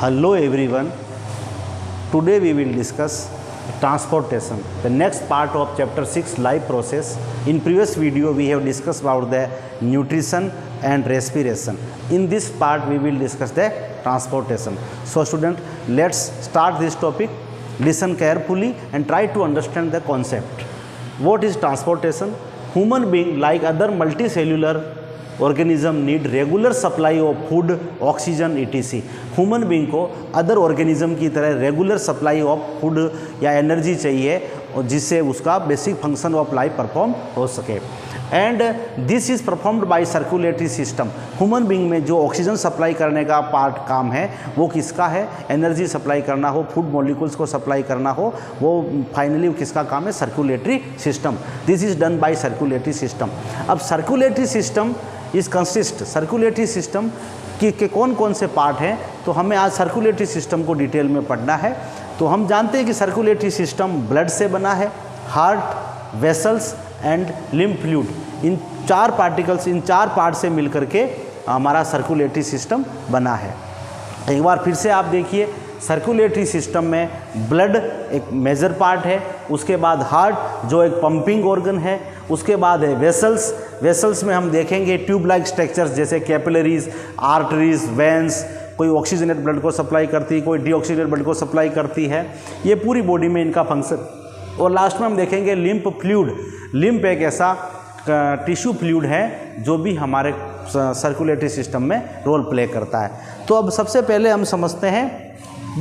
Hello everyone. Today we will discuss transportation, the next part of chapter 6 life process. In previous video we have discussed about the nutrition and respiration. In this part we will discuss the transportation. So student, let's start this topic. Listen carefully and try to understand the concept. What is transportation? Human being like other multicellular organism need regular supply of food, oxygen etc. Human being को other organism की तरह regular supply of food या energy चाहिए और जिससे उसका basic function of life perform हो सके. And this is performed by circulatory system. Human being में जो ऑक्सीजन सप्लाई करने का पार्ट काम है वो किसका है? एनर्जी सप्लाई करना हो, फूड मॉलिक्यूल्स को सप्लाई करना हो, वो फाइनली किसका काम है? Circulatory system. This is done by circulatory system. अब सर्कुलेटरी सिस्टम इस कंसिस्ट, सर्कुलेटरी सिस्टम के कौन कौन से पार्ट हैं, तो हमें आज सर्कुलेटरी सिस्टम को डिटेल में पढ़ना है. तो हम जानते हैं कि सर्कुलेटरी सिस्टम ब्लड से बना है, heart, vessels and lymph fluid. इन चार पार्टिकल्स, इन चार पार्ट से मिलकर के हमारा सर्कुलेटरी सिस्टम बना है. एक बार फिर से आप देखिए, सर्कुलेटरी सिस्टम में ब्लड एक मेजर पार्ट है, उसके बाद हार्ट जो एक पंपिंग ऑर्गन है, उसके बाद है वेसल्स. वेसल्स में हम देखेंगे ट्यूब लाइक स्ट्रक्चर्स जैसे कैपिलरीज, आर्टरीज, वेंस. कोई ऑक्सीजनेट ब्लड को सप्लाई करती है, कोई डीऑक्सीजनेट ब्लड को सप्लाई करती है. ये पूरी बॉडी में इनका फंक्शन. और लास्ट में हम देखेंगे लिम्फ फ्लूइड. लिम्फ एक ऐसा टिश्यू फ्लूइड है जो भी हमारे सर्कुलेटरी सिस्टम में रोल प्ले करता है. तो अब सबसे पहले हम समझते हैं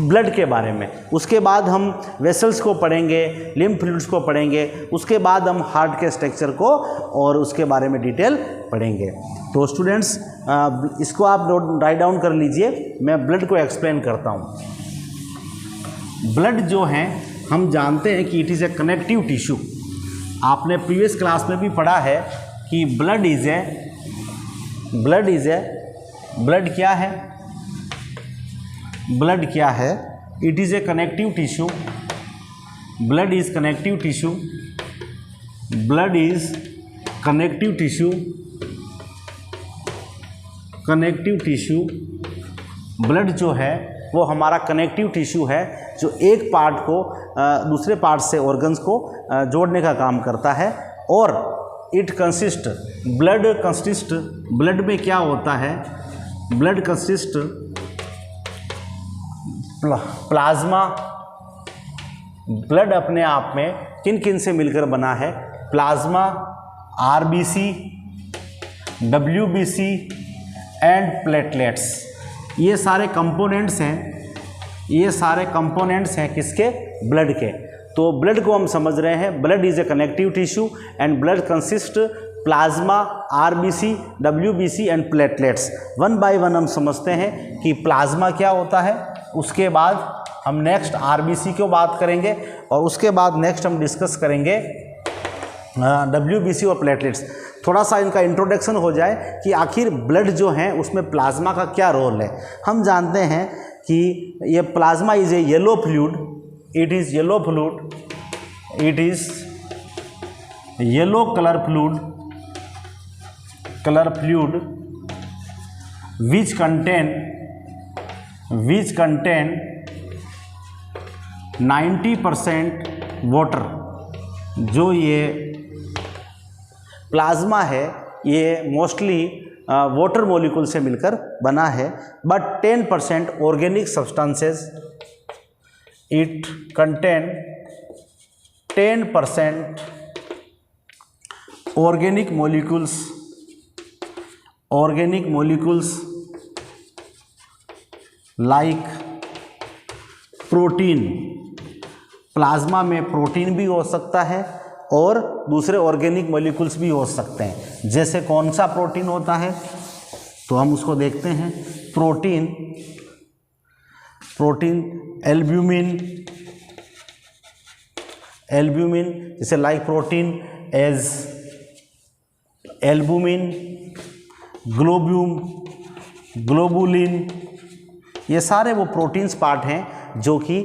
ब्लड के बारे में, उसके बाद हम वेसल्स को पढ़ेंगे, लिम्फ फ्लूइड्स को पढ़ेंगे, उसके बाद हम हार्ट के स्ट्रक्चर को और उसके बारे में डिटेल पढ़ेंगे. तो स्टूडेंट्स इसको आप राइट डाउन कर लीजिए, मैं ब्लड को एक्सप्लेन करता हूँ. ब्लड जो है हम जानते हैं कि it is a connective tissue. आपने प्रीवियस क्लास में भी पढ़ा है कि ब्लड क्या है? ब्लड क्या है? It is a connective tissue. Blood is connective tissue. Blood is connective tissue. Connective tissue. Blood जो है वो हमारा कनेक्टिव टिश्यू है जो एक पार्ट को दूसरे पार्ट से ऑर्गन्स को जोड़ने का काम करता है. और इट कंसिस्ट, ब्लड में क्या होता है? Blood consist plasma. ब्लड अपने आप में किन किन से मिलकर बना है? Plasma, RBC, WBC and platelets. ये सारे कंपोनेंट्स हैं किसके? ब्लड के. तो ब्लड को हम समझ रहे हैं, blood is a connective tissue and blood consist plasma, RBC, WBC and platelets. One by one हम समझते हैं कि प्लाज्मा क्या होता है. उसके बाद हम नेक्स्ट आरबीसी को बात करेंगे और उसके बाद नेक्स्ट हम डिस्कस करेंगे डब्ल्यूबीसी और प्लेटलेट्स. थोड़ा सा इनका इंट्रोडक्शन हो जाए कि आखिर ब्लड जो है उसमें प्लाज्मा का क्या रोल है. हम जानते हैं कि ये plasma is a yellow fluid. It is yellow fluid. It is yellow colour fluid which contain 90% water. जो ये प्लाज्मा है ये मोस्टली वाटर मॉलिक्यूल से मिलकर बना है, but 10% organic substances. It contain 10% organic molecules like protein. Plasma में protein भी हो सकता है और दूसरे ऑर्गेनिक मॉलिक्यूल्स भी हो सकते हैं. जैसे कौन सा प्रोटीन होता है तो हम उसको देखते हैं. प्रोटीन एल्ब्यूमिन जैसे like protein as albumin, globulin. ये सारे वो प्रोटीन्स पार्ट हैं जो कि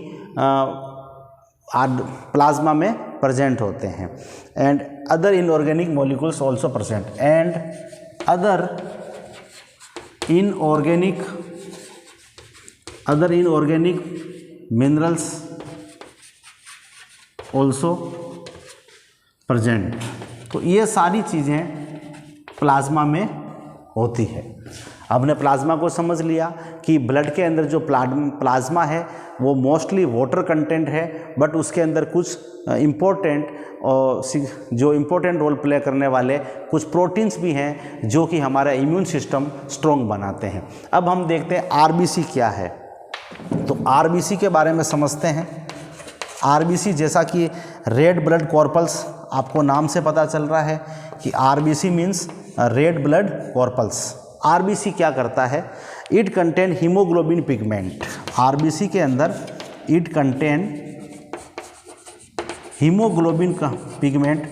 प्लाज्मा में प्रेजेंट होते हैं. And other inorganic molecules also present. And other inorganic other inorganic minerals also present. तो ये सारी चीज़ें प्लाज्मा में होती है। हमने प्लाज्मा को समझ लिया कि ब्लड के अंदर जो प्लाज्मा है वो मोस्टली वाटर कंटेंट है, बट उसके अंदर कुछ इम्पोर्टेंट और जो इम्पोर्टेंट रोल प्ले करने वाले कुछ प्रोटीन्स भी हैं जो कि हमारा इम्यून सिस्टम स्ट्रॉन्ग बनाते हैं। अब हम देखते हैं आरबीसी क्या है। तो आरबीसी के बारे में समझते हैं। आरबीसी जैसा कि रेड ब्लड कॉर्पल्स, आपको नाम से पता चल रहा है कि RBC means red blood कॉर्पल्स। RBC क्या करता है? It contain haemoglobin pigment. RBC के अंदर इट कंटेन हीमोग्लोबिन का पिगमेंट,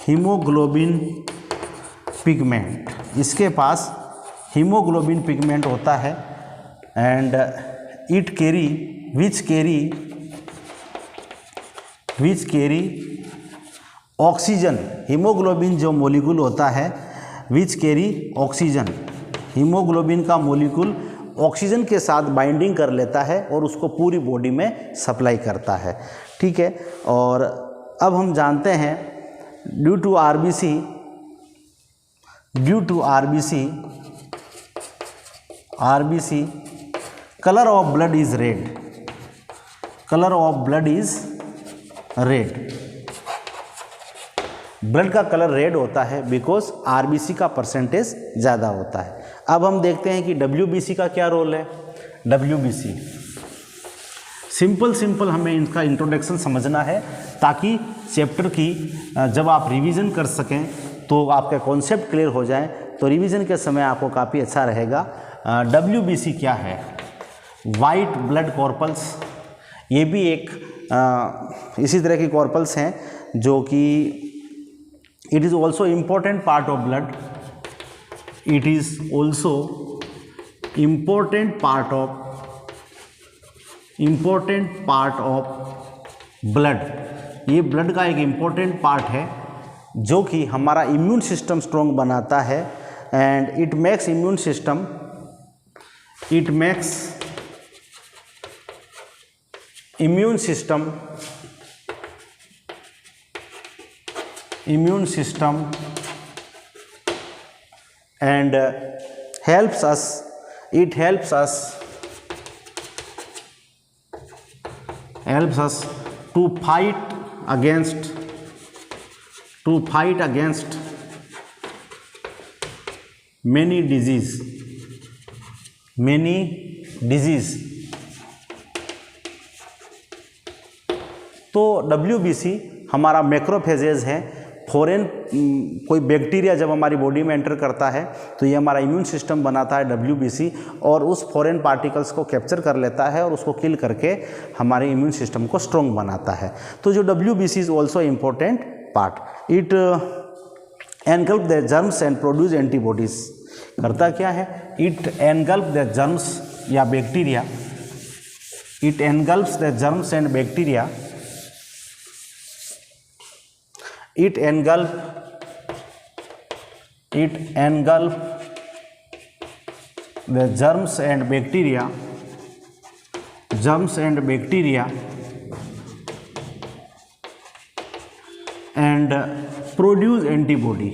हीमोग्लोबिन पिगमेंट, इसके पास हीमोग्लोबिन पिगमेंट होता है and it carry which carry oxygen. Haemoglobin जो मॉलिक्यूल होता है विच कैरी ऑक्सीजन, हीमोग्लोबिन का मॉलिक्यूल ऑक्सीजन के साथ बाइंडिंग कर लेता है और उसको पूरी बॉडी में सप्लाई करता है। ठीक है, और अब हम जानते हैं due to RBC colour of blood is red, colour of blood is red. Blood का कलर रेड होता है बिकॉज आरबीसी का परसेंटेज ज़्यादा होता है। अब हम देखते हैं कि डब्ल्यूबीसी का क्या रोल है। डब्ल्यूबीसी सिंपल हमें इनका इंट्रोडक्शन समझना है ताकि चैप्टर की जब आप रिवीजन कर सकें तो आपके कॉन्सेप्ट क्लियर हो जाए, तो रिवीजन के समय आपको काफ़ी अच्छा रहेगा। डब्ल्यूबीसी क्या है? White blood कॉर्पल्स। ये भी एक इसी तरह की कॉर्पल्स हैं जो कि it is also important part of blood, it is also important part of blood. ये ब्लड का एक इम्पोर्टेंट पार्ट है जो कि हमारा इम्यून सिस्टम स्ट्रॉन्ग बनाता है and it makes immune system and helps us to fight against many disease। तो WBC हमारा मैक्रोफेजेज है। फॉरेन कोई बैक्टीरिया जब हमारी बॉडी में एंटर करता है तो ये हमारा इम्यून सिस्टम बनाता है WBC, और उस फॉरेन पार्टिकल्स को कैप्चर कर लेता है और उसको किल करके हमारे इम्यून सिस्टम को स्ट्रॉन्ग बनाता है। तो जो WBC is also important part. It engulf the germs and produce antibodies. करता क्या है? इट एनगल्फ द जर्म्स या bacteria, it engulfs the germs and bacteria, it engulf the germs and bacteria and produce antibody।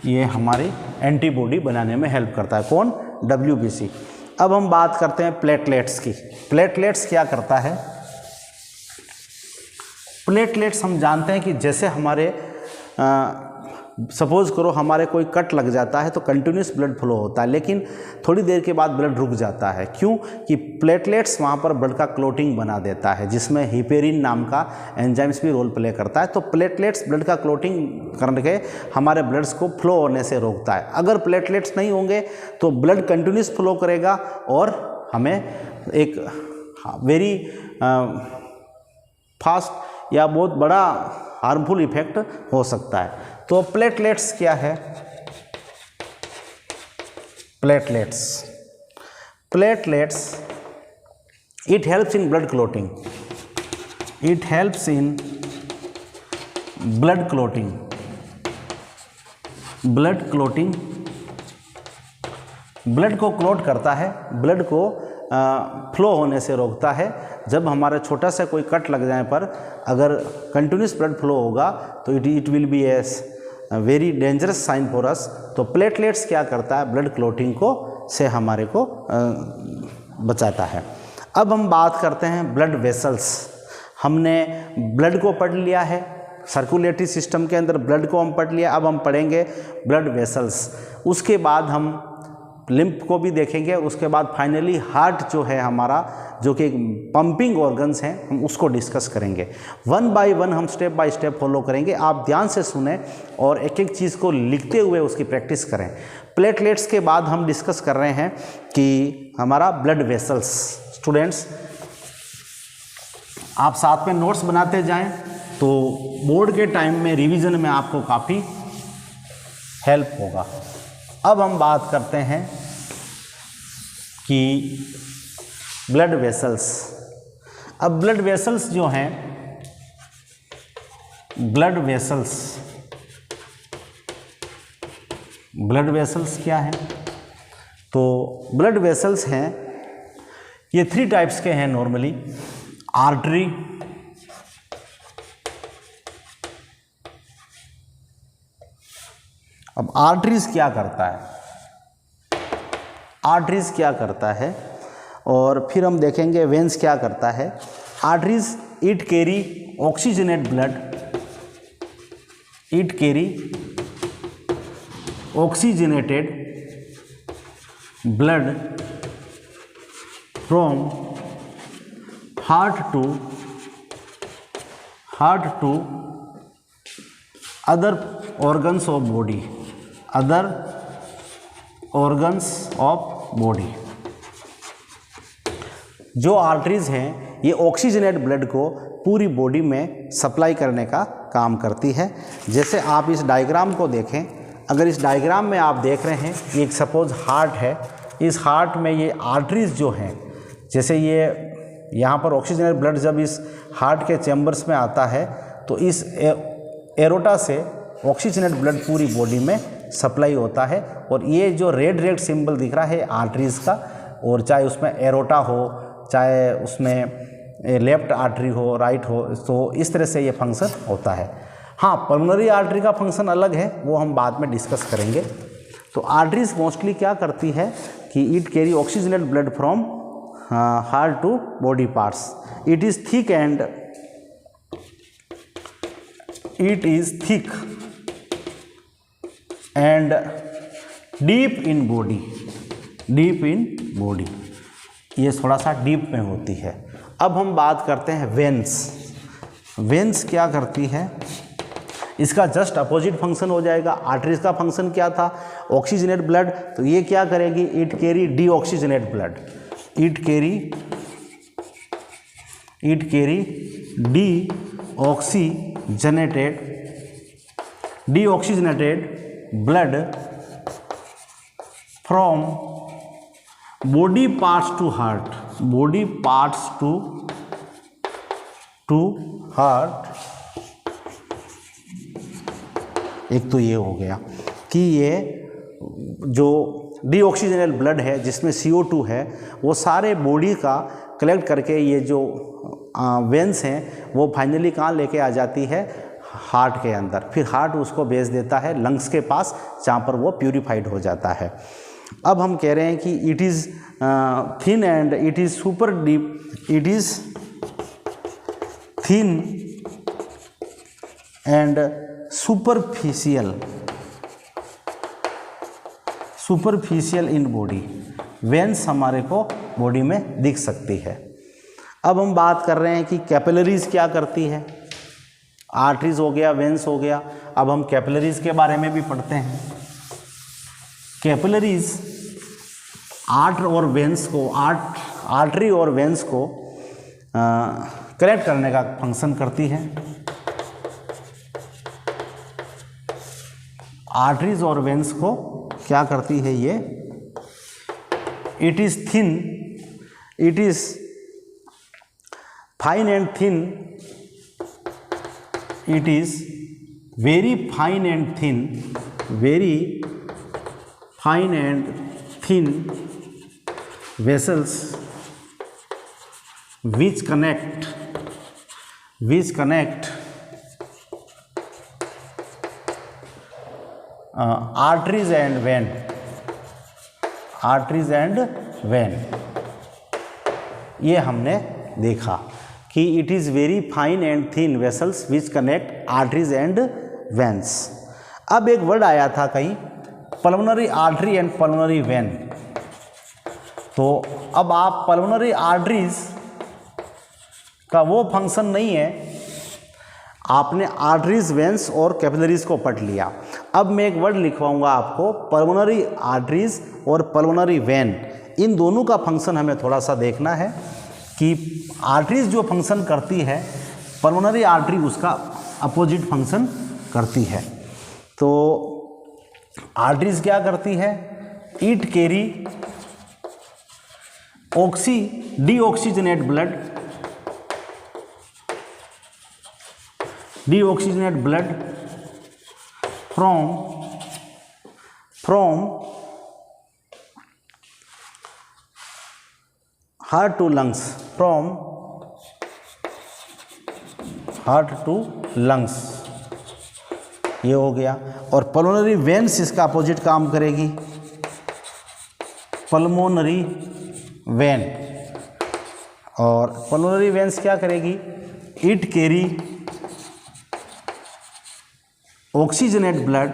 ये हमारी antibody बनाने में help करता है। कौन? WBC। अब हम बात करते हैं प्लेटलेट्स की। प्लेटलेट्स क्या करता है? प्लेटलेट्स हम जानते हैं कि जैसे हमारे सपोज करो हमारे कोई कट लग जाता है तो कंटिन्यूस ब्लड फ्लो होता है, लेकिन थोड़ी देर के बाद ब्लड रुक जाता है। क्यों? कि प्लेटलेट्स वहाँ पर ब्लड का क्लोटिंग बना देता है जिसमें हिपेरिन नाम का एंजाइम्स भी रोल प्ले करता है। तो प्लेटलेट्स ब्लड का क्लोटिंग करके हमारे ब्लड्स को फ्लो होने से रोकता है। अगर प्लेटलेट्स नहीं होंगे तो ब्लड कंटिन्यूस फ्लो करेगा और हमें एक वेरी फास्ट या बहुत बड़ा हार्मफुल इफेक्ट हो सकता है। तो प्लेटलेट्स क्या है? Platelets it helps in blood clotting, blood clotting, blood को क्लोट करता है, ब्लड को फ्लो होने से रोकता है। जब हमारा छोटा सा कोई कट लग जाने पर अगर कंटिन्यूस ब्लड फ्लो होगा तो it will be as very dangerous sign for us. तो प्लेटलेट्स क्या करता है, ब्लड क्लोटिंग को से हमारे को बचाता है। अब हम बात करते हैं ब्लड वेसल्स। हमने ब्लड को पढ़ लिया है, सर्कुलेटरी सिस्टम के अंदर ब्लड को हम पढ़ लिया, अब हम पढ़ेंगे ब्लड वेसल्स। उसके बाद हम लिम्फ को भी देखेंगे, उसके बाद फाइनली हार्ट जो है हमारा, जो कि पंपिंग ऑर्गन्स हैं, हम उसको डिस्कस करेंगे। वन बाय वन हम स्टेप बाय स्टेप फॉलो करेंगे। आप ध्यान से सुने और एक एक चीज़ को लिखते हुए उसकी प्रैक्टिस करें। प्लेटलेट्स के बाद हम डिस्कस कर रहे हैं कि हमारा ब्लड वेसल्स। स्टूडेंट्स, आप साथ में नोट्स बनाते जाएं तो बोर्ड के टाइम में रिवीजन में आपको काफ़ी हेल्प होगा। अब हम बात करते हैं कि ब्लड वेसल्स। अब ब्लड वेसल्स जो हैं, ब्लड वेसल्स क्या हैं? तो ब्लड वेसल्स हैं, ये 3 टाइप्स के हैं नॉर्मली। आर्टरी, अब आर्टरीज क्या करता है, आर्टरीज क्या करता है, और फिर हम देखेंगे वेन्स क्या करता है। Arteries it carry oxygenate blood, it carry oxygenated blood from heart to other organs of body, other organs of body। जो आर्टरीज हैं ये ऑक्सीजनेट ब्लड को पूरी बॉडी में सप्लाई करने का काम करती है। जैसे आप इस डायग्राम को देखें, अगर इस डायग्राम में आप देख रहे हैं, एक सपोज हार्ट है, इस हार्ट में ये आर्टरीज जो हैं, जैसे ये यहाँ पर ऑक्सीजनेट ब्लड जब इस हार्ट के चैम्बर्स में आता है तो इस एरोटा से ऑक्सीजनेट ब्लड पूरी बॉडी में सप्लाई होता है। और ये जो रेड सिंबल दिख रहा है आर्टरीज का, और चाहे उसमें एरोटा हो, चाहे उसमें लेफ्ट आर्टरी हो, राइट हो, तो इस तरह से ये फंक्शन होता है। हाँ, पल्मोनरी आर्टरी का फंक्शन अलग है, वो हम बाद में डिस्कस करेंगे। तो आर्टरीज मोस्टली क्या करती है कि it carry oxygenate blood from heart to body parts. It is thick and deep in body, ये थोड़ा सा डीप में होती है। अब हम बात करते हैं वेन्स। वेन्स क्या करती है, इसका जस्ट अपोजिट फंक्शन हो जाएगा। आर्टरीज का फंक्शन क्या था, ऑक्सीजनेट ब्लड, तो ये क्या करेगी, it carry deoxygenate blood, it carry deoxygenated blood from body parts to heart. एक तो ये हो गया कि ये जो डीऑक्सीजनेट ब्लड है जिसमें CO2 है, वो सारे बॉडी का कलेक्ट करके ये जो वेन्स हैं वो फाइनली कहाँ लेके आ जाती है, हार्ट के अंदर। फिर हार्ट उसको भेज देता है लंग्स के पास, जहाँ पर वो प्यूरिफाइड हो जाता है। अब हम कह रहे हैं कि it is thin and it is super deep, it is thin and superficial in body. Veins हमारे को बॉडी में दिख सकती है। अब हम बात कर रहे हैं कि कैपिलरीज क्या करती है। आर्टरीज हो गया, वेन्स हो गया, अब हम कैपिलरीज के बारे में भी पढ़ते हैं। कैपिलरीज आर्टरी और वेन्स को कनेक्ट करने का फंक्शन करती है। आर्टरीज और वेन्स को क्या करती है ये, it is thin, it is fine and thin, it is very fine and thin very fine and thin vessels which connect arteries and vein। ये हमने देखा कि it is very fine and thin vessels which connect arteries and veins. अब एक word आया था कहीं pulmonary artery and pulmonary vein. तो अब आप पल्मोनरी आर्टरीज का वो फंक्शन नहीं है, आपने आर्टरीज, वेंस और कैपिलरीज को पढ़ लिया। अब मैं एक वर्ड लिखवाऊंगा आपको, पल्मोनरी आर्टरीज और पल्मोनरी वेन, इन दोनों का फंक्शन हमें थोड़ा सा देखना है कि आर्टरीज जो फंक्शन करती है, पल्मोनरी आर्टरी उसका अपोजिट फंक्शन करती है। तो आर्टरीज क्या करती है? It carry deoxygenate blood from heart to lungs, ये हो गया। और पल्मोनरी वेन्स इसका अपोजिट काम करेगी, पल्मोनरी वेन। और पल्मोनरी वेन्स क्या करेगी? It carry oxygenate blood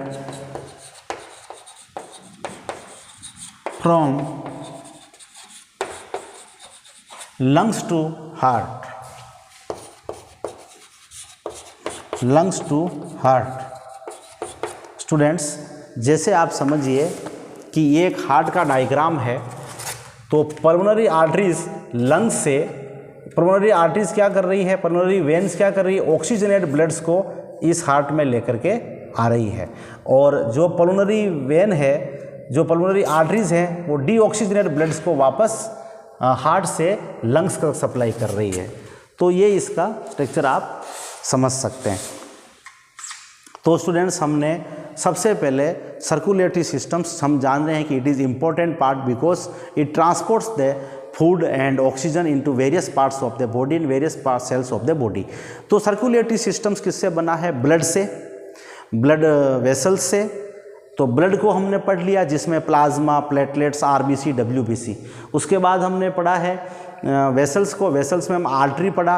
from lungs to heart. Students, जैसे आप समझिए कि ये एक हार्ट का डायग्राम है, तो पल्मोनरी आर्टरीज लंग्स से, पल्मोनरी आर्टरीज क्या कर रही है, पल्मोनरी वेन्स क्या कर रही है, ऑक्सीजनेट ब्लड्स को इस हार्ट में लेकर के आ रही है। और जो पल्मोनरी वेन है, जो पल्मोनरी आर्टरीज हैं, वो डीऑक्सीजनेट ब्लड्स को वापस हार्ट से लंग्स तक सप्लाई कर रही है। तो ये इसका स्ट्रक्चर आप समझ सकते हैं। तो स्टूडेंट्स, हमने सबसे पहले सर्कुलेटरी सिस्टम्स हम जान रहे हैं कि it is important part because it transports the food and oxygen into various parts of the body in various part cells of the body. तो सर्कुलेटरी सिस्टम्स किससे बना है? ब्लड से, ब्लड वेसल्स से। तो ब्लड को हमने पढ़ लिया, जिसमें प्लाज्मा, प्लेटलेट्स, आरबीसी, डब्ल्यूबीसी। उसके बाद हमने पढ़ा है वेसल्स को, वेसल्स में हम आर्टरी पढ़ा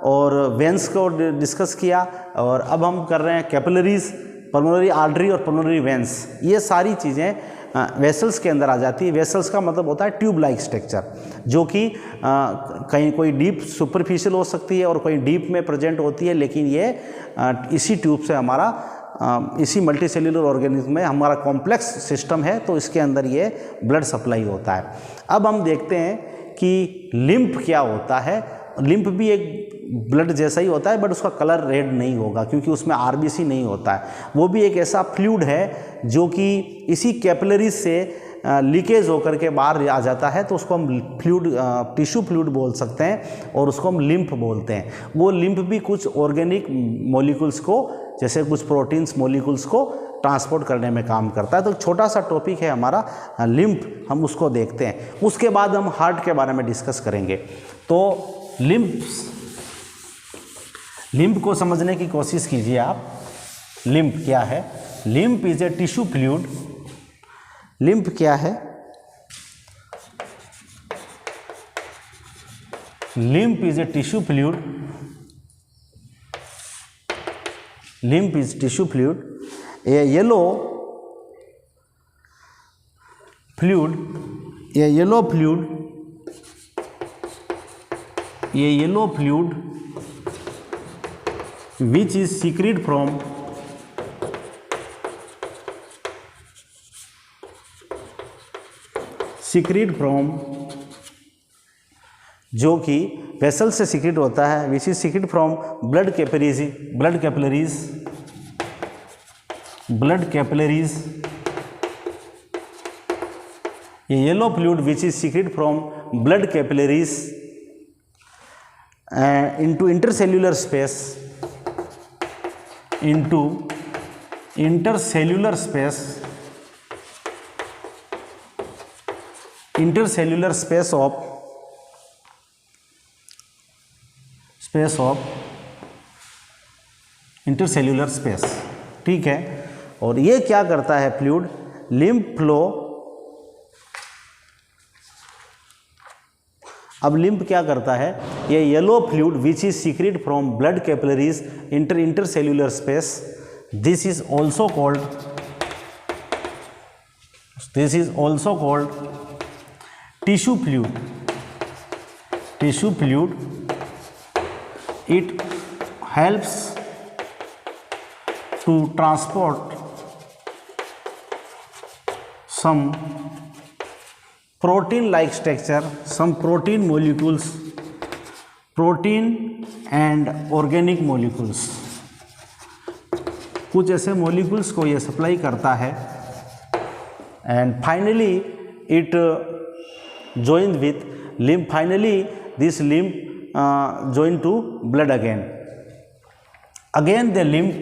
और वेंस को डिस्कस किया। और अब हम कर रहे हैं कैपिलरीज, पल्मोनरी आर्टरी और पल्मोनरी वेंस। ये सारी चीज़ें वेसल्स के अंदर आ जाती है। वेसल्स का मतलब होता है ट्यूब लाइक स्ट्रक्चर, जो कि कहीं कोई डीप सुपरफिशियल हो सकती है और कोई डीप में प्रेजेंट होती है, लेकिन ये इसी ट्यूब से हमारा इसी मल्टी सेल्यूलर ऑर्गेनिज्म में हमारा कॉम्प्लेक्स सिस्टम है, तो इसके अंदर ये ब्लड सप्लाई होता है। अब हम देखते हैं कि लिम्फ क्या होता है। लिम्फ भी एक ब्लड जैसा ही होता है, बट उसका कलर रेड नहीं होगा क्योंकि उसमें आरबीसी नहीं होता है। वो भी एक ऐसा फ्लूइड है जो कि इसी कैपिलरीज से लीकेज होकर के बाहर आ जाता है, तो उसको हम फ्लूइड, टिश्यू फ्लूइड बोल सकते हैं और उसको हम लिम्फ बोलते हैं। वो लिम्फ भी कुछ ऑर्गेनिक मॉलिक्यूल्स को, जैसे कुछ प्रोटीन्स मॉलिक्यूल्स को ट्रांसपोर्ट करने में काम करता है। तो छोटा सा टॉपिक है हमारा लिम्फ, हम उसको देखते हैं। उसके बाद हम हार्ट के बारे में डिस्कस करेंगे। तो लिम्फ को समझने की कोशिश कीजिए आप। लिम्फ क्या है? Lymph is a tissue fluid. Lymph क्या है? Lymph is a tissue fluid. Lymph is tissue fluid, A yellow fluid, which is secreted from जो कि वेसल से सीक्रेट होता है, which is secrete from blood capillaries. ये yellow fluid which is secrete from blood capillaries into intercellular space, intercellular space of intercellular space, ठीक है। और ये क्या करता है फ्लूइड, लिम्फ फ्लो। अब लिम्फ क्या करता है, ये yellow fluid which is secrete from blood capillaries intercellular space, this is also called tissue fluid. It helps to transport some protein like structure, some protein molecules, protein and organic molecules, कुछ ऐसे molecules को ये supply करता है। and finally it joined with lymph, finally this lymph joined to blood again the lymph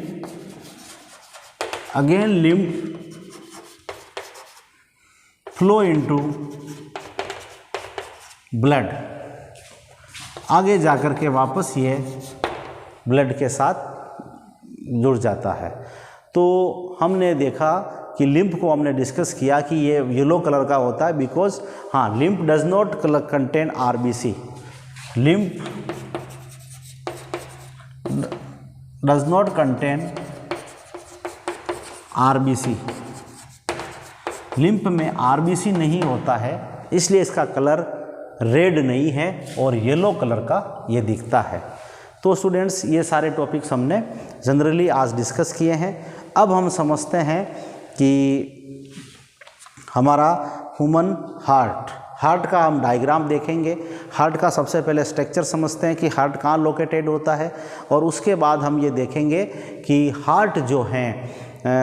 flow into blood, आगे जाकर के वापस ये ब्लड के साथ जुड़ जाता है। तो हमने देखा कि लिम्फ को हमने डिस्कस किया कि ये येलो कलर का होता है because lymph does not contain RBC, lymph does not contain RBC, lymph में आरबीसी नहीं होता है, इसलिए इसका कलर रेड नहीं है और येलो कलर का ये दिखता है। तो स्टूडेंट्स ये सारे टॉपिक्स हमने जनरली आज डिस्कस किए हैं। अब हम समझते हैं कि हमारा ह्यूमन हार्ट का हम डायग्राम देखेंगे। हार्ट का सबसे पहले स्ट्रक्चर समझते हैं कि हार्ट कहाँ लोकेटेड होता है, और उसके बाद हम ये देखेंगे कि हार्ट जो हैं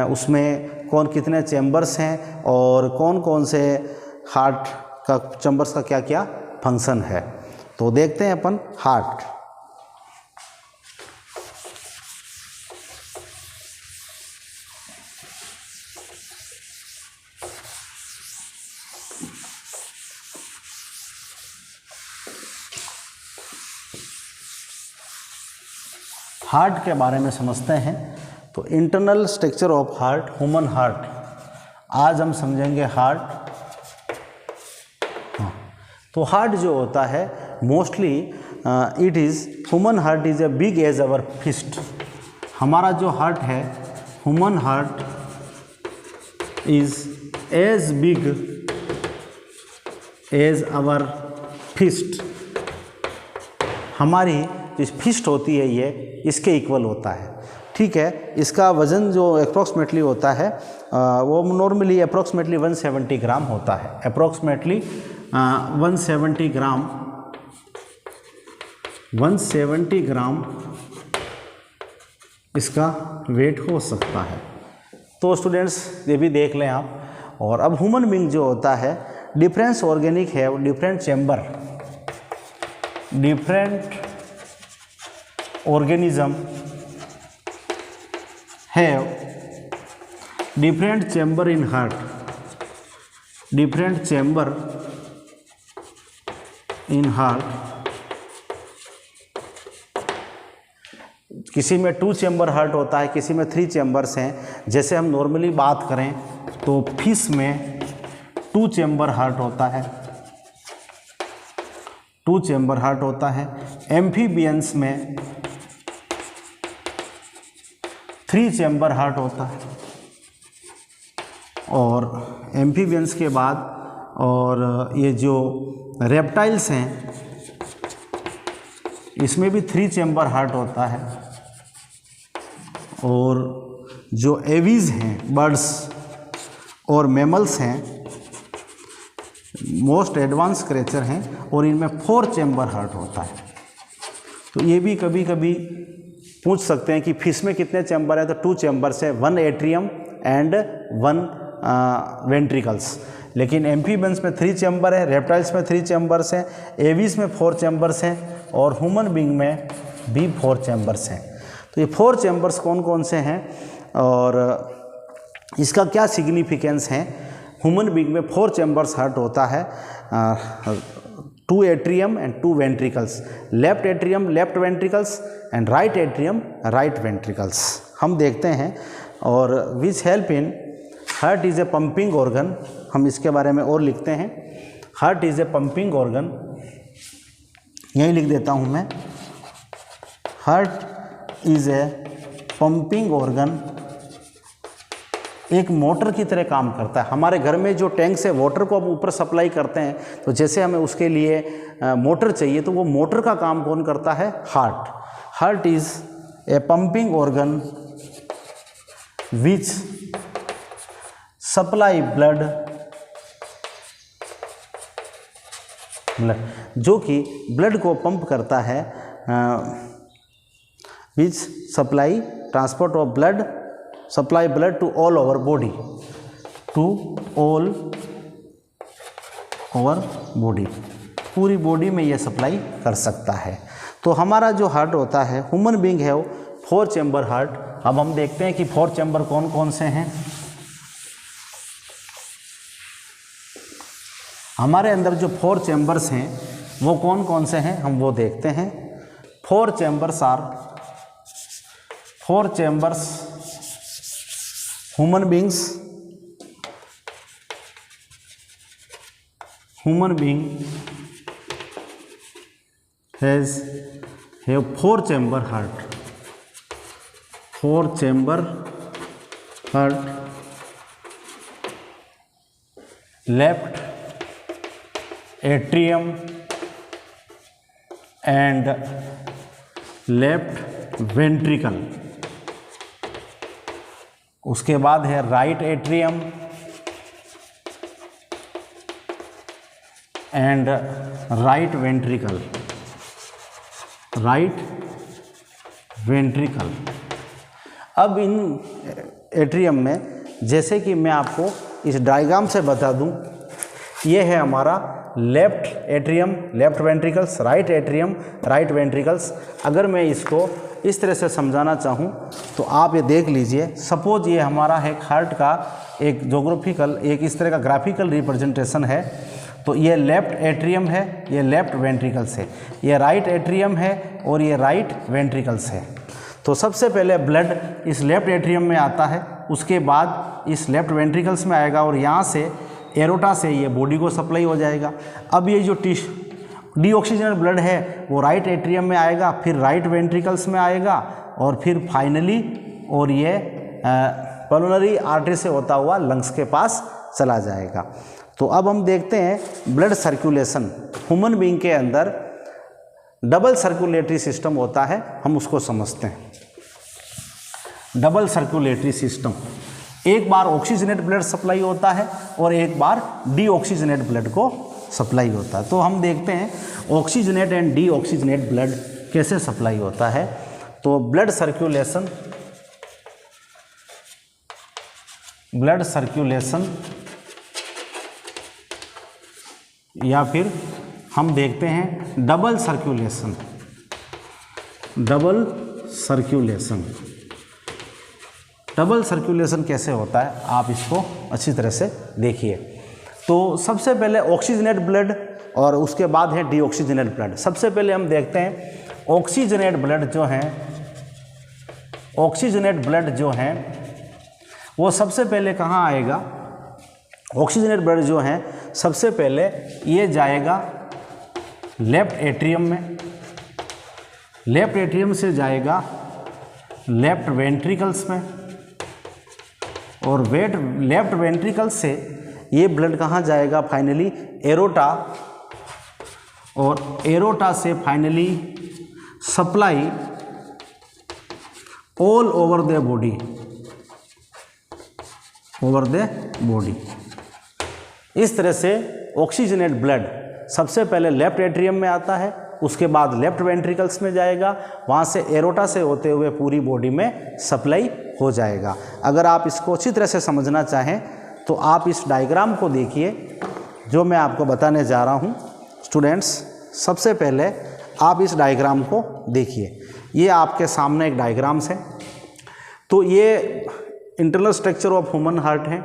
उसमें कितने चैम्बर्स हैं और कौन कौन से हार्ट का चैम्बर्स का क्या क्या फंक्शन है। तो देखते हैं अपन हार्ट। हार्ट के बारे में समझते हैं। तो internal structure of heart, human heart, आज हम समझेंगे हार्ट। तो हार्ट जो होता है mostly it is, human heart is a big as our fist. हमारा जो हार्ट है, human heart is as big as our fist. हमारी जो फिस्ट होती है ये इसके इक्वल होता है, ठीक है। इसका वज़न जो अप्रॉक्सीमेटली होता है वो नॉर्मली अप्रॉक्सीमेटली 170 ग्राम होता है, अप्रॉक्सीमेटली 170 ग्राम इसका वेट हो सकता है। तो स्टूडेंट्स ये भी देख लें आप। और अब ह्यूमन बीइंग जो होता है, डिफरेंट ऑर्गेनिक है, different chamber, different organism have different chamber in heart, different chamber in heart। किसी में 2 चैम्बर हार्ट होता है, किसी में 3 चैम्बर्स हैं। जैसे हम नॉर्मली बात करें तो फिश में 2 चैम्बर हार्ट होता है, 2 चैम्बर हार्ट होता है। एम्फीबियंस में 3 चैम्बर हार्ट होता है। और एम्फीबियंस के बाद और ये जो रेप्टाइल्स हैं इसमें भी 3 चैम्बर हार्ट होता है। और जो एवीज हैं, बर्ड्स और मैमल्स हैं, मोस्ट एडवांस क्रिएचर हैं और इनमें 4 चैम्बर हार्ट होता है। तो ये भी कभी कभी पूछ सकते हैं कि फिश में कितने चैम्बर है, तो 2 चैम्बर्स है, 1 एट्रियम एंड 1 वेंट्रिकल्स। लेकिन एम्फीबियंस में 3 चैम्बर है, रेप्टाइल्स में 3 चैम्बर्स हैं, एवीज में 4 चैम्बर्स हैं और ह्यूमन बीइंग में भी 4 चैम्बर्स हैं। तो ये 4 चैम्बर्स कौन कौन से हैं और इसका क्या सिग्निफिकेंस है? ह्यूमन बीइंग में 4 चैम्बर्स हार्ट होता है, 2 atrium and 2 ventricles, left atrium left ventricles and right atrium right ventricles हम देखते हैं। और which help in heart is a pumping organ, हम इसके बारे में और लिखते हैं। Heart is a pumping organ, यही लिख देता हूँ मैं, heart is a pumping organ, एक मोटर की तरह काम करता है। हमारे घर में जो टैंक से वाटर को हम ऊपर सप्लाई करते हैं, तो जैसे हमें उसके लिए मोटर चाहिए, तो वो मोटर का काम कौन करता है? Heart. Heart is a pumping organ which supply blood, जो कि ब्लड को पंप करता है, which supply transport of blood, supply blood to all over body, to all over body, पूरी बॉडी में ये सप्लाई कर सकता है। तो हमारा जो हार्ट होता है, ह्यूमन बीइंग है वो 4 चैम्बर हार्ट। अब हम देखते हैं कि 4 चैम्बर कौन कौन से हैं। हमारे अंदर जो 4 चैम्बर्स हैं वो कौन कौन से हैं, हम वो देखते हैं। 4 chambers are, 4 chambers human being have 4 chamber heart, 4 chamber heart, left atrium and left ventricle, उसके बाद है right atrium and right ventricle, right ventricle. अब इन एट्रियम में, जैसे कि मैं आपको इस डायग्राम से बता दूं, ये है हमारा left atrium left ventricles, right atrium right ventricles. अगर मैं इसको इस तरह से समझाना चाहूँ तो आप ये देख लीजिए, सपोज ये हमारा है हार्ट का एक जोग्राफिकल, एक इस तरह का ग्राफिकल रिप्रेजेंटेशन है। तो ये लेफ्ट एट्रियम है, ये लेफ्ट वेंट्रिकल्स है, ये राइट एट्रियम है और ये राइट वेंट्रिकल्स है। तो सबसे पहले ब्लड इस लेफ्ट एट्रियम में आता है, उसके बाद इस लेफ्ट वेंट्रिकल्स में आएगा और यहाँ से एरोटा से ये बॉडी को सप्लाई हो जाएगा। अब ये जो डीऑक्सीजनेटेड ब्लड है वो राइट एट्रियम में आएगा, फिर राइट वेंट्रिकल्स में आएगा और फिर फाइनली और ये पल्मोनरी आर्टरी से होता हुआ लंग्स के पास चला जाएगा। तो अब हम देखते हैं ब्लड सर्कुलेशन। ह्यूमन बीइंग के अंदर डबल सर्कुलेटरी सिस्टम होता है, हम उसको समझते हैं। डबल सर्कुलेटरी सिस्टम, एक बार ऑक्सीजनेट ब्लड सप्लाई होता है और एक बार डीऑक्सीजनेट ब्लड को सप्लाई होता है। तो हम देखते हैं ऑक्सीजनेट एंड डीऑक्सीजनेट ब्लड कैसे सप्लाई होता है। तो ब्लड सर्कुलेशन या फिर हम देखते हैं डबल सर्कुलेशन। डबल सर्कुलेशन कैसे होता है, आप इसको अच्छी तरह से देखिए। तो सबसे पहले ऑक्सीजनेट ब्लड और उसके बाद है डीऑक्सीजनेट ब्लड। सबसे पहले हम देखते हैं ऑक्सीजनेट ब्लड जो है वो सबसे पहले कहाँ आएगा। ऑक्सीजनेट ब्लड जो है सबसे पहले ये जाएगा लेफ्ट एट्रियम में, लेफ्ट एट्रियम से जाएगा लेफ्ट वेंट्रिकल्स में और लेफ्ट वेंट्रिकल से ये ब्लड कहाँ जाएगा फाइनली एरोटा, और एरोटा से finally supply all over the body. इस तरह से ऑक्सीजनेट ब्लड सबसे पहले लेफ्ट एट्रियम में आता है, उसके बाद लेफ्ट वेंट्रिकल्स में जाएगा, वहाँ से एरोटा से होते हुए पूरी बॉडी में सप्लाई हो जाएगा। अगर आप इसको अच्छी तरह से समझना चाहें तो आप इस डायग्राम को देखिए जो मैं आपको बताने जा रहा हूँ। स्टूडेंट्स, सबसे पहले आप इस डायग्राम को देखिए, ये आपके सामने एक डायग्राम्स है। तो ये internal structure of human heart है।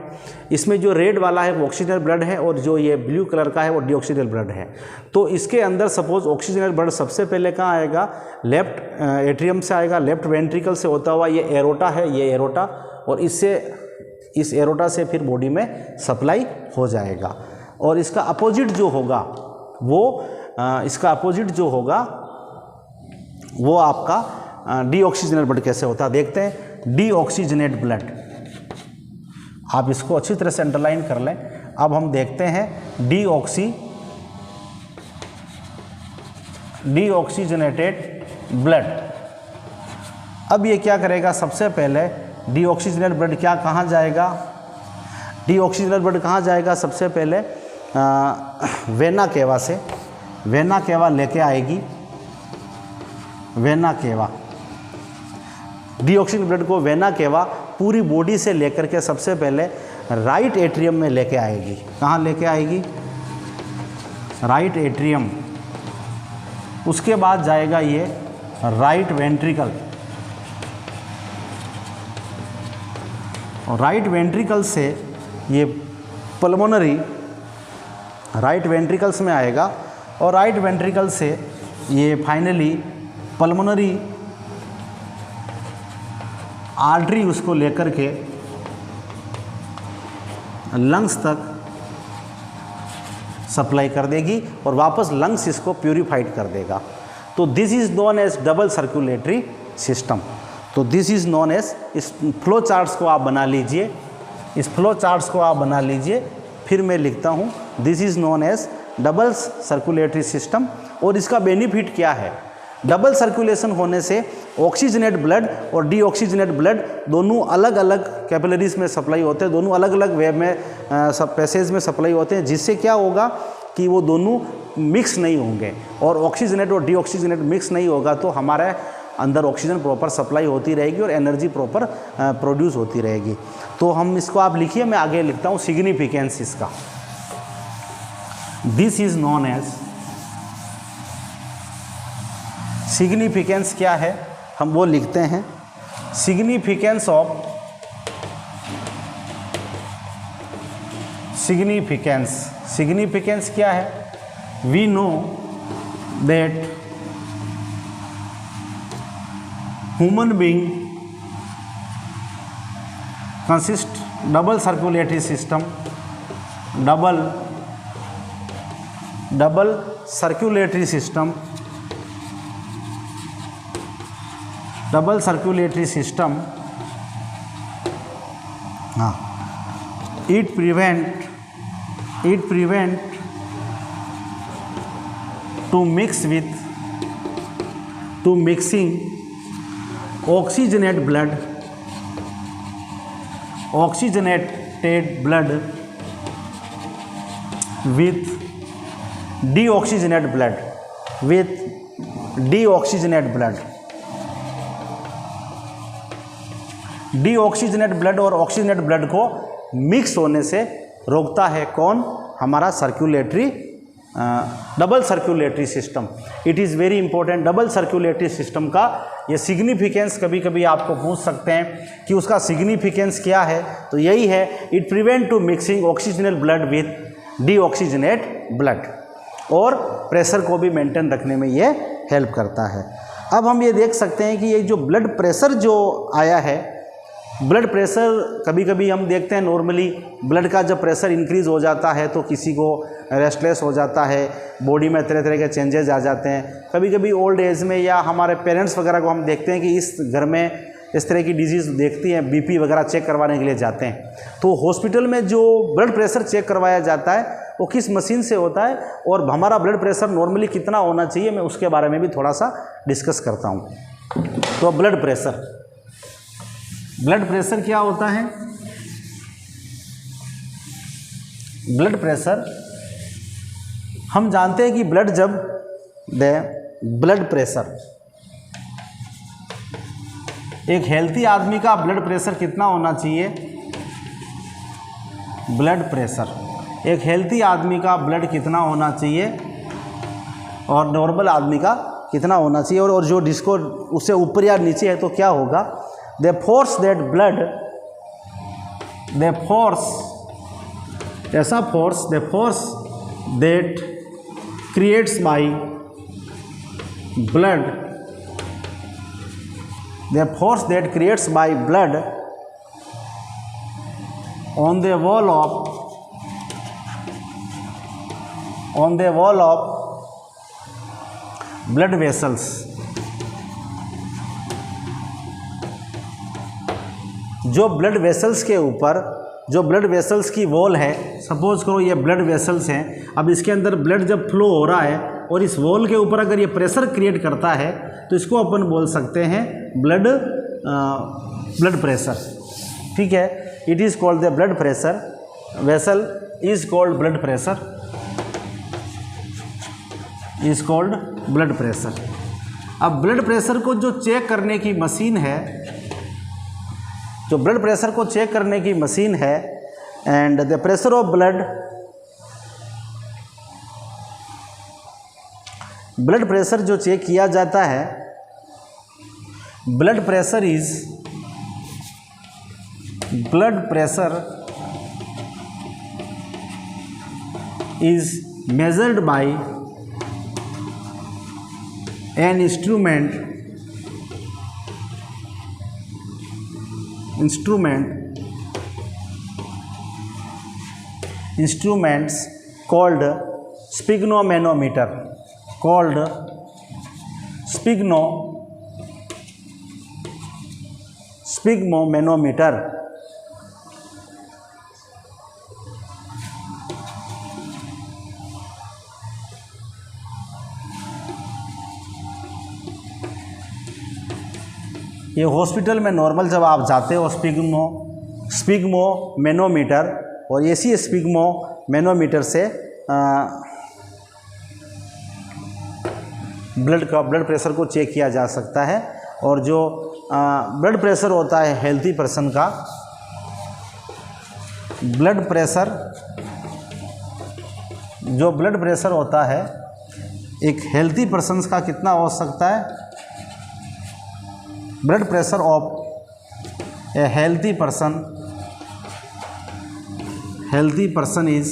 इसमें जो रेड वाला है वो ऑक्सीजनल ब्लड है और जो ये ब्लू कलर का है वो डीऑक्सीजनल ब्लड है। तो इसके अंदर सपोज ऑक्सीजनल ब्लड सबसे पहले कहाँ आएगा, लेफ्ट एट्रियम से आएगा, लेफ्ट वेंट्रिकल से होता हुआ ये एरोटा है, ये एरोटा, और इससे इस एरोटा से फिर बॉडी में सप्लाई हो जाएगा। और इसका अपोजिट जो होगा वो आपका डीऑक्सीजनेट ब्लड कैसे होता है देखते हैं। डीऑक्सीजनेट ब्लड, आप इसको अच्छी तरह से अंडरलाइन कर लें। अब हम देखते हैं डीऑक्सीजनेटेड ब्लड। अब ये क्या करेगा, सबसे पहले डीऑक्सीजनेट ब्लड कहाँ जाएगा, डीऑक्सीजनेट ब्लड कहाँ जाएगा, सबसे पहले वेना केवा से, वेना केवा लेके आएगी, वेना केवा, डीऑक्सीजन ब्लड को वेना केवा पूरी बॉडी से लेकर के सबसे पहले राइट एट्रियम में लेके आएगी। कहाँ लेके आएगी, राइट एट्रियम। उसके बाद जाएगा ये राइट वेंट्रिकल, और राइट वेंट्रिकल से ये पल्मोनरी, राइट वेंट्रिकल्स में आएगा, और राइट वेंट्रिकल से ये फाइनली पल्मोनरी आर्टरी उसको लेकर के लंग्स तक सप्लाई कर देगी और वापस लंग्स इसको प्यूरिफाइड कर देगा। तो this is known as double circulatory system. तो दिस इज़ नोन एज, इस फ्लो चार्ट्स को आप बना लीजिए, इस फ्लो चार्ट्स को आप बना लीजिए, फिर मैं लिखता हूँ this is known as double circulatory system. और इसका बेनिफिट क्या है, डबल सर्कुलेशन होने से ऑक्सीजनेट ब्लड और डीऑक्सीजनेट ब्लड दोनों अलग अलग कैपिलरीज में सप्लाई होते हैं, दोनों अलग अलग वे में सब पैसेज में सप्लाई होते हैं, जिससे क्या होगा कि वो दोनों मिक्स नहीं होंगे। और ऑक्सीजनेट और डीऑक्सीजनेट मिक्स नहीं होगा तो हमारे अंदर ऑक्सीजन प्रॉपर सप्लाई होती रहेगी और एनर्जी प्रॉपर प्रोड्यूस होती रहेगी। तो हम इसको आप लिखिए, मैं आगे लिखता हूँ सिग्निफिकेंस इसका। This is known as, significance क्या है हम वो लिखते हैं, सिग्निफिकेंस ऑफ, सिग्निफिकेंस, सिग्निफिकेंस क्या है, we know that human being consist double circulatory system, double circulatory system, double circulatory system, हाँ, it prevent to mix with, to mixing oxygenate blood, oxygenated blood with deoxygenate blood, with deoxygenate blood. Deoxygenate blood और oxygenate blood को mix होने से रोकता है कौन, हमारा circulatory, double circulatory system. It is very important. Double circulatory system का ये सिग्निफिकेंस कभी कभी आपको पूछ सकते हैं कि उसका सिग्निफिकेंस क्या है, तो यही है, it prevent to mixing oxygenal blood with deoxygenate blood, और प्रेशर को भी मेंटेन रखने में ये हेल्प करता है। अब हम ये देख सकते हैं कि ये जो ब्लड प्रेशर जो आया है, ब्लड प्रेशर कभी कभी हम देखते हैं नॉर्मली ब्लड का जब प्रेशर इंक्रीज़ हो जाता है तो किसी को रेस्टलेस हो जाता है, बॉडी में तरह तरह के चेंजेस आ जाते हैं। कभी कभी ओल्ड एज में या हमारे पेरेंट्स वगैरह को हम देखते हैं कि इस घर में इस तरह की डिजीज़ देखती हैं, बीपी वगैरह चेक करवाने के लिए जाते हैं, तो हॉस्पिटल में जो ब्लड प्रेशर चेक करवाया जाता है वो किस मशीन से होता है, और हमारा ब्लड प्रेशर नॉर्मली कितना होना चाहिए, मैं उसके बारे में भी थोड़ा सा डिस्कस करता हूँ। तो ब्लड प्रेशर, ब्लड प्रेशर क्या होता है, ब्लड प्रेशर हम जानते हैं कि ब्लड जब ब्लड प्रेशर, एक हेल्थी आदमी का ब्लड प्रेशर कितना होना चाहिए, ब्लड प्रेशर, एक हेल्थी आदमी का ब्लड कितना होना चाहिए और नॉर्मल आदमी का कितना होना चाहिए, और जो जिसको उससे ऊपर या नीचे है तो क्या होगा, the force that blood the force, ऐसा force, the force that creates by blood, the force that creates by blood on the wall of blood vessels, जो ब्लड वेसल्स के ऊपर, जो ब्लड वेसल्स की वॉल है, सपोज करो ये blood vessels हैं, अब इसके अंदर ब्लड जब फ्लो हो रहा है और इस वॉल के ऊपर अगर ये प्रेशर क्रिएट करता है तो इसको अपन बोल सकते हैं ब्लड प्रेशर, ठीक है। It is called the blood pressure, vessel is called blood pressure, is called blood pressure. अब ब्लड प्रेशर को जो चेक करने की मशीन है, जो ब्लड प्रेशर को चेक करने की मशीन है, and the pressure of blood pressure जो चेक किया जाता है, blood pressure is measured by an instruments called sphygmomanometer, sphygmomanometer। ये हॉस्पिटल में नॉर्मल जब आप जाते हो स्पिग्मोमेनोमीटर, और इसी स्पिग्मोमेनोमीटर से ब्लड प्रेशर को चेक किया जा सकता है। और जो ब्लड प्रेशर होता है हेल्थी पर्सन का, ब्लड प्रेशर होता है एक हेल्थी पर्सन का कितना हो सकता है, blood pressure of A healthy person is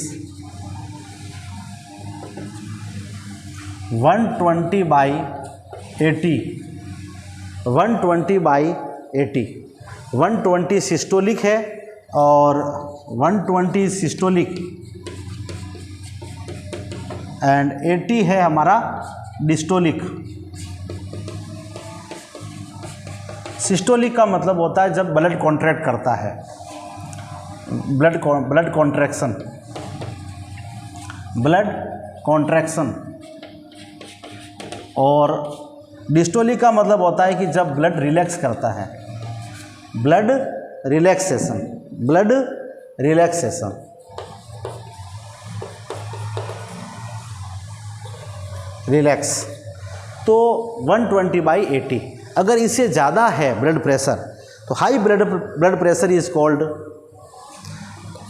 120/80, 120 systolic है और 120 सिस्टोलिक एंड 80 है हमारा डिस्टोलिक। सिस्टोलिक का मतलब होता है जब ब्लड कॉन्ट्रैक्ट करता है, ब्लड कॉन्ट्रैक्शन, और डिस्टोलिक का मतलब होता है कि जब ब्लड रिलैक्स करता है, ब्लड रिलैक्सेशन। रिलैक्स तो 120/80। अगर इससे ज़्यादा है ब्लड प्रेशर तो high blood pressure is called,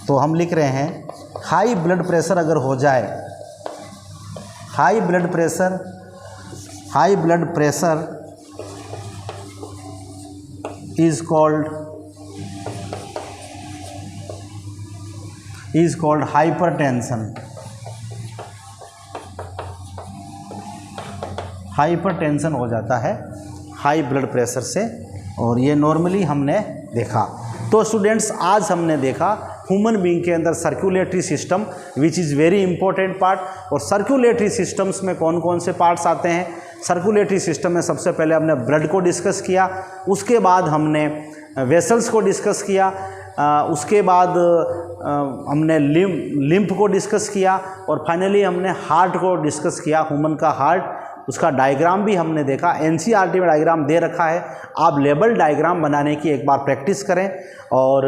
तो हम लिख रहे हैं हाई ब्लड प्रेशर अगर हो जाए, high blood pressure is called hypertension. Hypertension हो जाता है हाई ब्लड प्रेशर से, और ये नॉर्मली हमने देखा। तो स्टूडेंट्स आज हमने देखा ह्यूमन बीइंग के अंदर circulatory system which is very important part. और सर्कुलेटरी सिस्टम्स में कौन कौन से पार्ट्स आते हैं? सर्कुलेटरी सिस्टम में सबसे पहले हमने ब्लड को डिस्कस किया, उसके बाद हमने वेसल्स को डिस्कस किया, उसके बाद हमने लिम्फ को डिस्कस किया, और फाइनली हमने हार्ट को डिस्कस किया, ह्यूमन का हार्ट। उसका डायग्राम भी हमने देखा, एनसीईआरटी में डायग्राम दे रखा है, आप लेबल डायग्राम बनाने की एक बार प्रैक्टिस करें और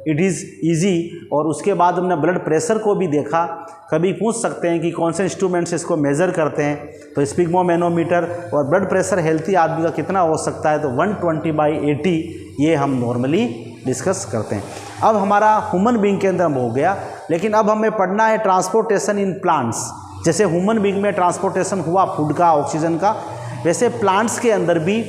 इट इज़ इजी। और उसके बाद हमने ब्लड प्रेशर को भी देखा। कभी पूछ सकते हैं कि कौन से इंस्ट्रूमेंट से इसको मेज़र करते हैं, तो स्पिग्मोमेनोमीटर। और ब्लड प्रेशर हेल्थी आदमी का कितना हो सकता है, तो 120/80 ये हम नॉर्मली डिस्कस करते हैं। अब हमारा ह्यूमन बीइंग के अंदर हो गया, लेकिन अब हमें पढ़ना है ट्रांसपोर्टेशन इन प्लांट्स। जैसे ह्यूमन बीइंग में ट्रांसपोर्टेशन हुआ फूड का, ऑक्सीजन का, वैसे प्लांट्स के अंदर भी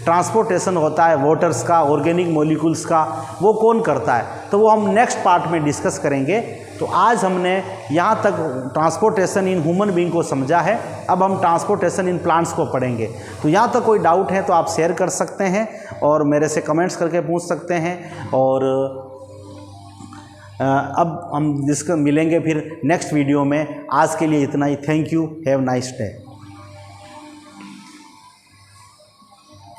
ट्रांसपोर्टेशन होता है वाटर्स का, ऑर्गेनिक मॉलिक्यूल्स का, वो कौन करता है, तो वो हम नेक्स्ट पार्ट में डिस्कस करेंगे। तो आज हमने यहाँ तक ट्रांसपोर्टेशन इन ह्यूमन बीइंग को समझा है, अब हम ट्रांसपोर्टेशन इन प्लांट्स को पढ़ेंगे। तो यहाँ तक कोई डाउट है तो आप शेयर कर सकते हैं और मेरे से कमेंट्स करके पूछ सकते हैं। और अब हम मिलेंगे फिर नेक्स्ट वीडियो में। आज के लिए इतना ही। Thank you, have nice day.